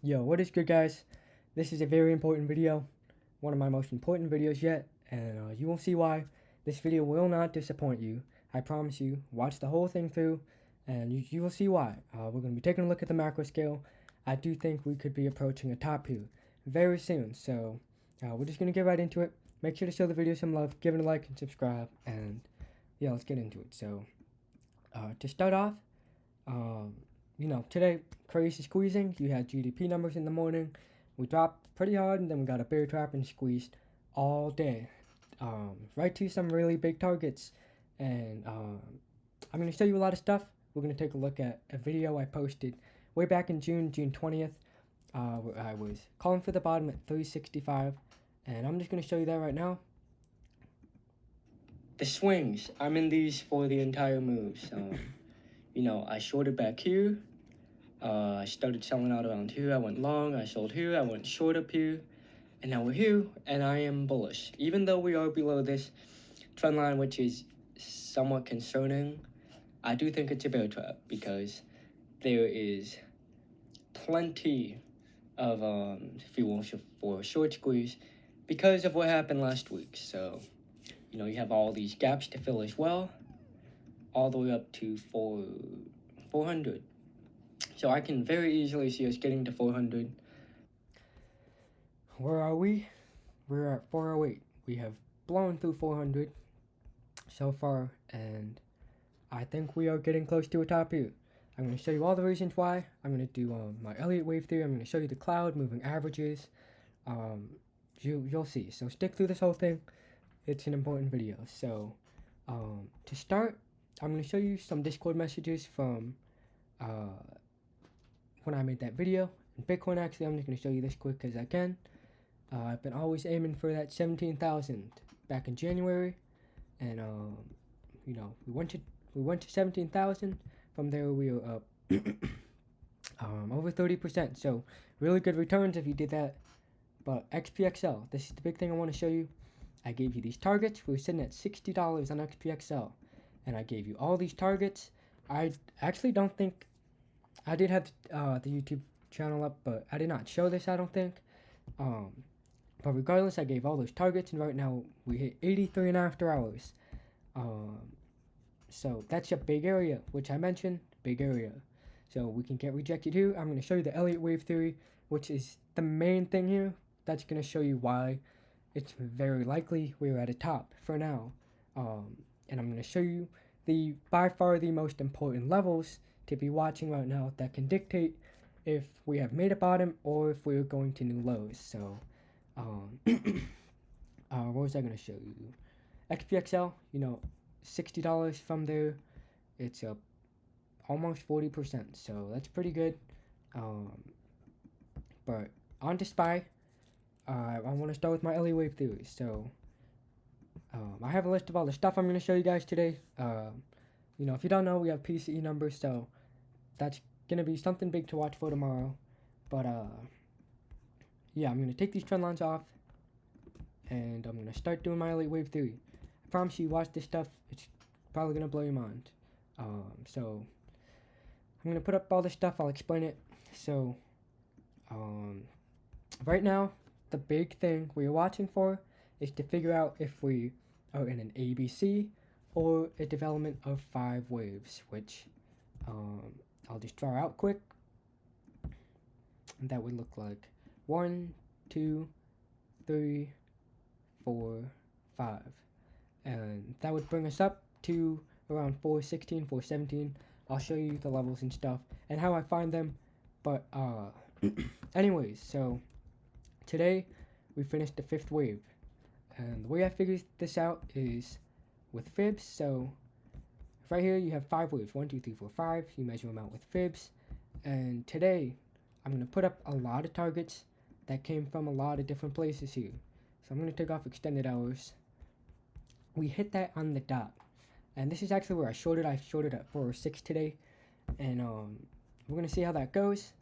Yo, what is good, guys? This is a very important video, one of my most important videos yet, and you will see why. This video will not disappoint you. I promise you. Watch the whole thing through, and you will see why. We're going to be taking a look at the macro scale. I do think we could be approaching a top here very soon, so we're just going to get right into it. Make sure to show the video some love, give it a like, and subscribe, and yeah, let's get into it. So, to start off, today, crazy squeezing. You had GDP numbers in the morning. We dropped pretty hard, and then we got a bear trap and squeezed all day. Right to some really big targets. And I'm going to show you a lot of stuff. We're going to take a look at a video I posted way back in June 20th, where I was calling for the bottom at 365. And I'm just going to show you that right now. The swings, I'm in these for the entire move. So, I shorted back here. I started selling out around here. I went long, I sold here, I went short up here, and now we're here, and I am bullish. Even though we are below this trend line, which is somewhat concerning, I do think it's a bear trap because there is plenty of fuel for a short squeeze because of what happened last week. So, you have all these gaps to fill as well, all the way up to 400. So I can very easily see us getting to 400. Where are we? We're at 408. We have blown through 400 so far, and I think we are getting close to a top here. I'm going to show you all the reasons why. I'm going to do my Elliott wave theory. I'm going to show you the cloud moving averages. You'll see. So stick through this whole thing. It's an important video. So to start, I'm going to show you some Discord messages from when I made that video. In Bitcoin, actually, I'm just going to show you this quick as I can. I've been always aiming for that 17,000 back in January, and we went to 17,000. From there, we were up over 30%. So really good returns if you did that. But XPXL, this is the big thing I want to show you. I gave you these targets. We were sitting at $60 on XPXL, and I gave you all these targets. I actually don't think I did have the YouTube channel up, but I did not show this, I don't think. But regardless, I gave all those targets, and right now we hit 83 and after hours. So that's a big area, which I mentioned, big area. So we can get rejected here. I'm going to show you the Elliott wave theory, which is the main thing here. That's going to show you why it's very likely we're at a top for now. And I'm going to show you by far the most important levels to be watching right now that can dictate if we have made a bottom or if we're going to new lows. So, what was I going to show you? XPXL, $60 from there. It's up almost 40%, so that's pretty good. But on to SPY, I want to start with my Elliott wave theory. So, I have a list of all the stuff I'm going to show you guys today. If you don't know, we have PCE numbers, so that's going to be something big to watch for tomorrow. But, yeah, I'm going to take these trend lines off, and I'm going to start doing my Elliott wave theory. I promise you, watch this stuff. It's probably going to blow your mind. So, I'm going to put up all this stuff. I'll explain it. So, right now, the big thing we're watching for is to figure out if we are in an ABC or a development of 5 waves, which I'll just draw out quick. And that would look like 1, 2, 3, 4, 5. And that would bring us up to around 416, 417. I'll show you the levels and stuff and how I find them. But anyways, so today we finished the 5th wave. And the way I figured this out is with fibs. So right here you have 5 waves, 1, 2, 3, 4, 5. You measure them out with fibs. And today I'm going to put up a lot of targets that came from a lot of different places here. So I'm going to take off extended hours. We hit that on the dot. And this is actually where I shorted. I shorted at 406 today. And we're going to see how that goes.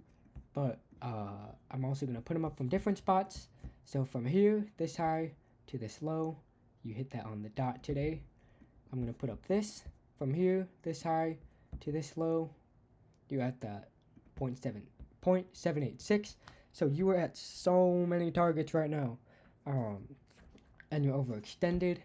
But I'm also going to put them up from different spots. So from here, this high, to this low, you hit that on the dot today. I'm going to put up this from here, this high to this low, you're at that 0.7 0.786. So you are at so many targets right now, and you're overextended,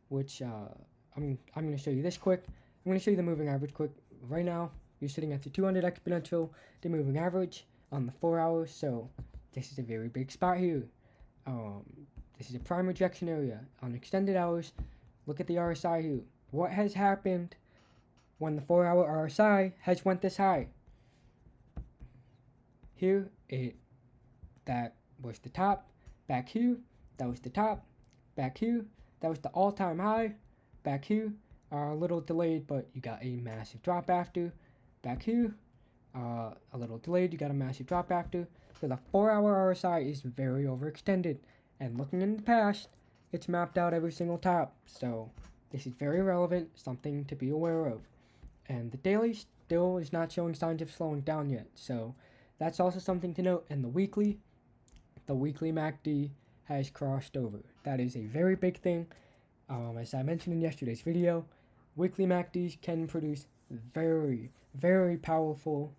which I'm going to show you this quick. I'm going to show you the moving average quick. Right now, you're sitting at the 200 exponential, the moving average on the 4 hours. So this is a very big spot here. This is a prime rejection area on extended hours. Look at the RSI here. What has happened when the 4-hour RSI has went this high? Here, that was the top. Back here, that was the top. Back here, that was the all-time high. Back here, a little delayed, but you got a massive drop after. Back here, a little delayed, you got a massive drop after. So the 4-hour RSI is very overextended. And looking in the past, it's mapped out every single top. So this is very relevant, something to be aware of. And the daily still is not showing signs of slowing down yet. So that's also something to note. And the weekly MACD has crossed over. That is a very big thing. As I mentioned in yesterday's video, weekly MACDs can produce very, very powerful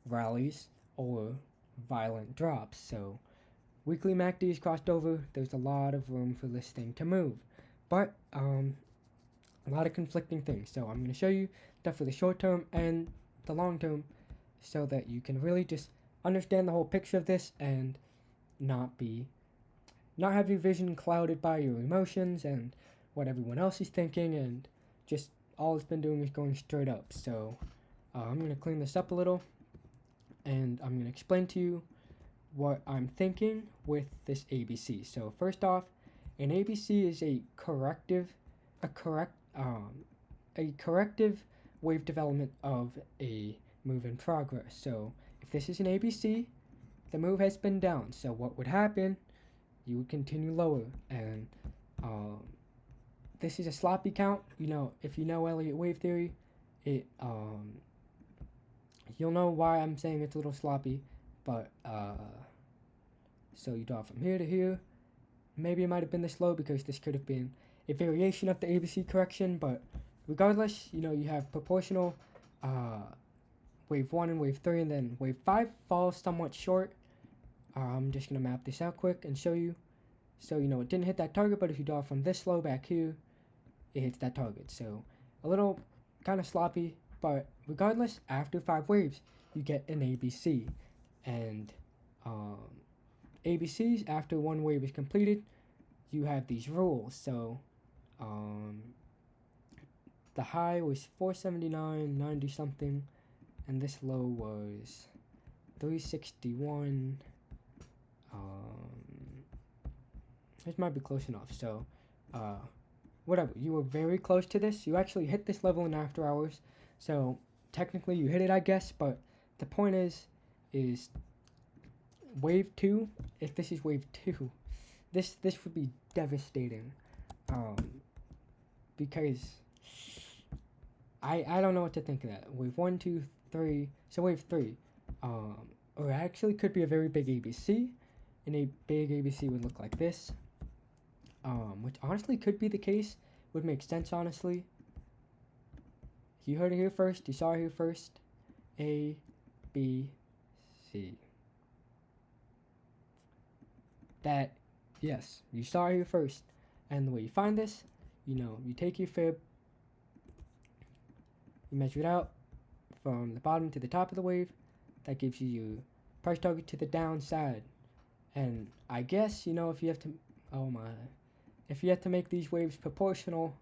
rallies or violent drops. So weekly MACDs crossed over. There's a lot of room for this thing to move, but a lot of conflicting things. So I'm going to show you stuff for the short term and the long term, so that you can really just understand the whole picture of this and not have your vision clouded by your emotions and what everyone else is thinking, and just all it's been doing is going straight up. So I'm going to clean this up a little, and I'm going to explain to you what I'm thinking with this ABC. So first off, an ABC is a corrective wave development of a move in progress. So if this is an ABC, the move has been down. So what would happen? You would continue lower, and this is a sloppy count. If you know Elliott wave theory, you'll know why I'm saying it's a little sloppy. But so you draw from here to here. Maybe it might have been this low because this could have been a variation of the ABC correction. But regardless, you have proportional wave 1 and wave 3, and then wave 5 falls somewhat short. I'm just going to map this out quick and show you. So, it didn't hit that target, but if you draw from this low back here, it hits that target. So, a little kind of sloppy, but regardless, after 5 waves, you get an ABC. And ABCs, after 1 wave is completed, you have these rules. So, the high was 479.90 something, and this low was 361. This might be close enough. So, whatever. You were very close to this. You actually hit this level in after hours. So, technically you hit it, I guess. But the point is wave 2, if this is wave 2, this would be devastating. Because I don't know what to think of that. Wave 1, 2, 3. So wave 3. Or actually could be a very big ABC. And a big ABC would look like this. Which honestly could be the case. Would make sense, honestly. You heard it here first. You saw it here first. A, B, C. That, yes, you saw it here first. And the way you find this, you take your fib, you measure it out from the bottom to the top of the wave. That gives you your price target to the downside. And I guess, if you have to, if you have to make these waves proportional,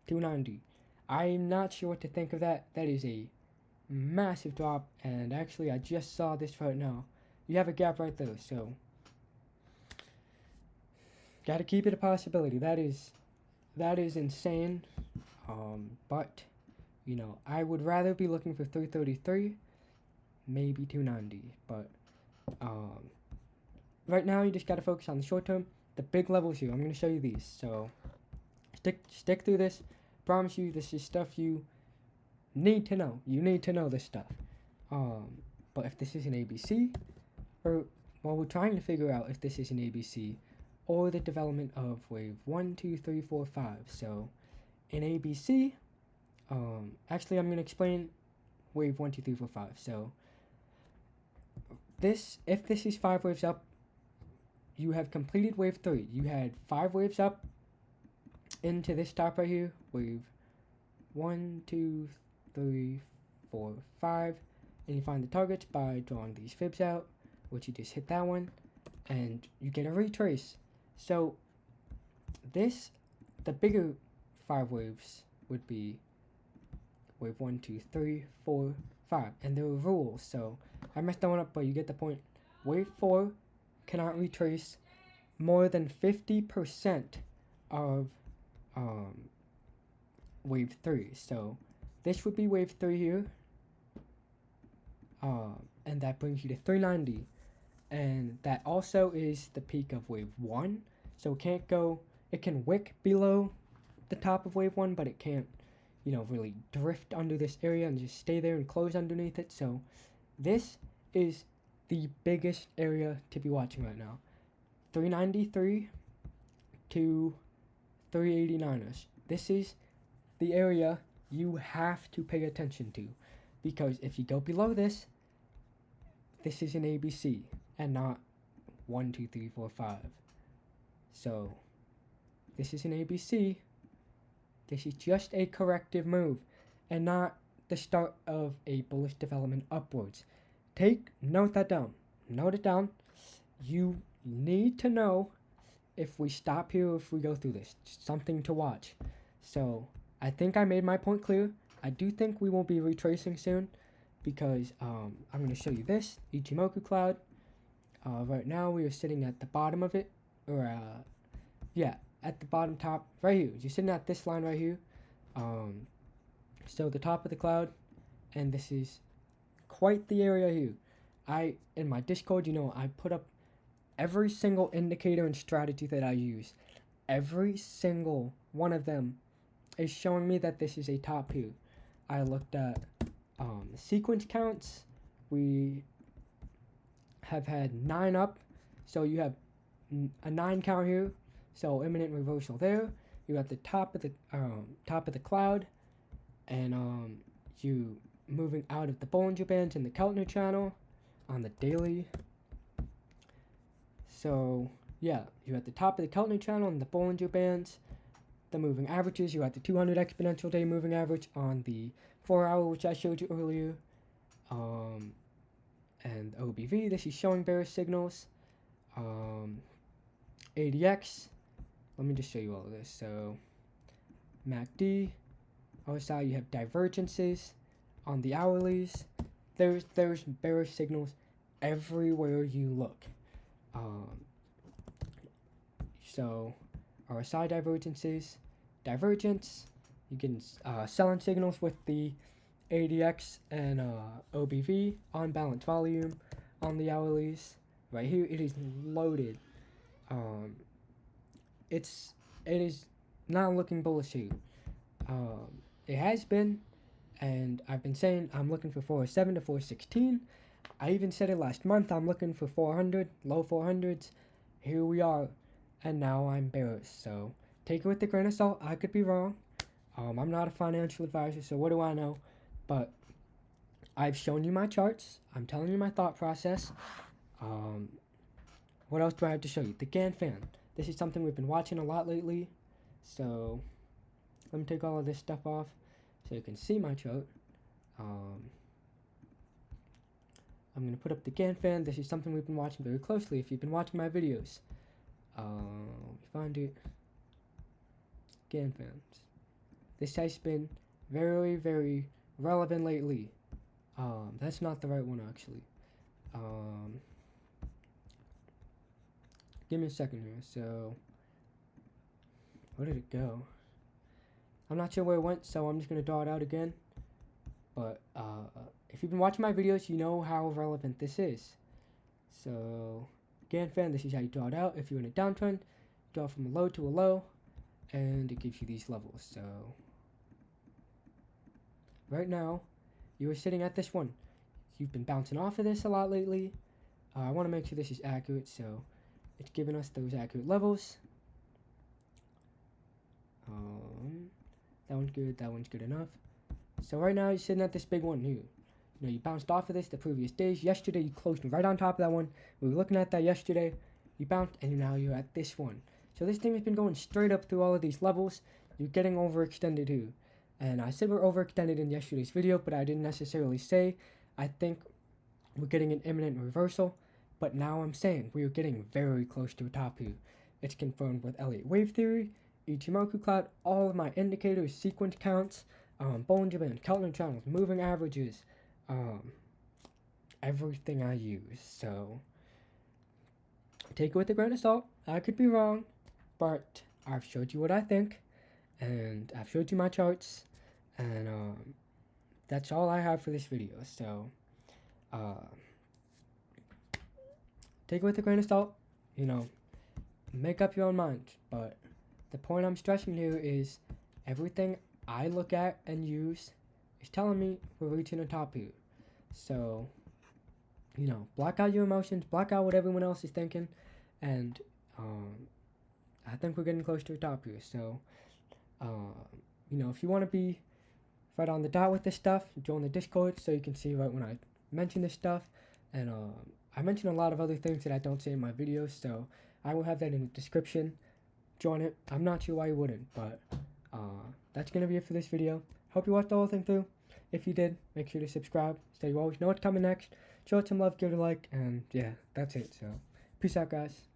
290. I'm not sure what to think of that. That is a massive drop, and actually I just saw this right now. You have a gap right there, so gotta keep it a possibility. That is insane. But I would rather be looking for 333, maybe 290. But right now you just gotta focus on the short term. The big levels here, I'm gonna show you these. So stick through this. Promise you, this is stuff you need to know. You need to know this stuff. But if this is an ABC, we're trying to figure out if this is an ABC or the development of wave 1, 2, 3, 4, 5. So in ABC, actually I'm going to explain wave 1, 2, 3, 4, 5. So if this is 5 waves up, you have completed wave 3. You had 5 waves up into this top right here, wave 1, 2, 3, 4, 5, and you find the targets by drawing these fibs out, which you just hit that one, and you get a retrace. So the bigger 5 waves would be wave 1, 2, 3, 4, 5, and there are rules, so I messed that one up, but you get the point. Wave 4 cannot retrace more than 50% of wave 3. So this would be wave 3 here, and that brings you to 390, and that also is the peak of wave 1. So it can wick below the top of wave 1, but it can't, really drift under this area and just stay there and close underneath it. So this is the biggest area to be watching right now. 393 to 389ish. This is the area you have to pay attention to, because if you go below this is an ABC and not 1, 2, 3, 4, 5. So this is an ABC. This is just a corrective move and not the start of a bullish development upwards. Note that down. Note it down. You need to know if we stop here or if we go through this. Just something to watch. So I think I made my point clear. I do think we won't be retracing soon, because I'm going to show you this Ichimoku cloud. Right now we are sitting at the bottom of it, or at the bottom top right here. You're sitting at this line right here. So the top of the cloud, and this is quite the area here. In my Discord, I put up every single indicator and strategy that I use. Every single one of them is showing me that this is a top here. I looked at the sequence counts. We have had 9 up, so you have a 9 count here. So imminent reversal there. You're at the top of the cloud, and you moving out of the Bollinger Bands in the Keltner channel on the daily. So yeah, you're at the top of the Keltner channel and the Bollinger Bands. The moving averages, you're at the 200 exponential day moving average on the 4 hour, which I showed you earlier. And OBV, this is showing bearish signals. ADX, let me just show you all of this. So MACD, OSI, you have divergences on the hourlies. There's bearish signals everywhere you look. So RSI divergence, you can selling signals with the ADX and OBV on balance volume on the hourlies. Right here, it is loaded. It is not looking bullish here. It has been, and I've been saying I'm looking for 407 to 416. I even said it last month. I'm looking for 400, low 400s. Here we are, and now I'm bearish. So take it with a grain of salt. I could be wrong. I'm not a financial advisor, so what do I know? But I've shown you my charts. I'm telling you my thought process. What else do I have to show you? The Gann fan. This is something we've been watching a lot lately. So let me take all of this stuff off so you can see my chart. I'm going to put up the Gann fan. This is something we've been watching very closely if you've been watching my videos. Let me find it. Gann fans. This has been very, very relevant lately. That's not the right one, actually. Give me a second here. So, where did it go? I'm not sure where it went, so I'm just going to draw it out again. But if you've been watching my videos, you know how relevant this is. So, Gann fan, this is how you draw it out. If you're in a downtrend, draw from a low to a low, and it gives you these levels. So, right now, you are sitting at this one. You've been bouncing off of this a lot lately. I want to make sure this is accurate, so it's giving us those accurate levels. That one's good. That one's good enough. So right now, you're sitting at this big one here. you bounced off of this the previous days. Yesterday, you closed right on top of that one. We were looking at that yesterday. You bounced, and now you're at this one. So this thing has been going straight up through all of these levels. You're getting overextended here. And I said we're overextended in yesterday's video, but I didn't necessarily say I think we're getting an imminent reversal. But now I'm saying we are getting very close to a top here. It's confirmed with Elliott wave theory, Ichimoku cloud, all of my indicators, sequence counts, Bollinger Band, Keltner channels, moving averages, everything I use. So take it with a grain of salt. I could be wrong, but I've showed you what I think, and I've showed you my charts, and that's all I have for this video. So take it with a grain of salt. Make up your own mind. But the point I'm stressing here is everything I look at and use is telling me we're reaching a top here. So, block out your emotions, block out what everyone else is thinking, and I think we're getting close to a top here. So, if you want to be right on the dot with this stuff, join the Discord so you can see right when I mention this stuff. And I mention a lot of other things that I don't say in my videos, so I will have that in the description. Join it. I'm not sure why you wouldn't, but that's going to be it for this video. Hope you watched the whole thing through. If you did, make sure to subscribe so you always know what's coming next. Show it some love, give it a like, and yeah, that's it. So, peace out, guys.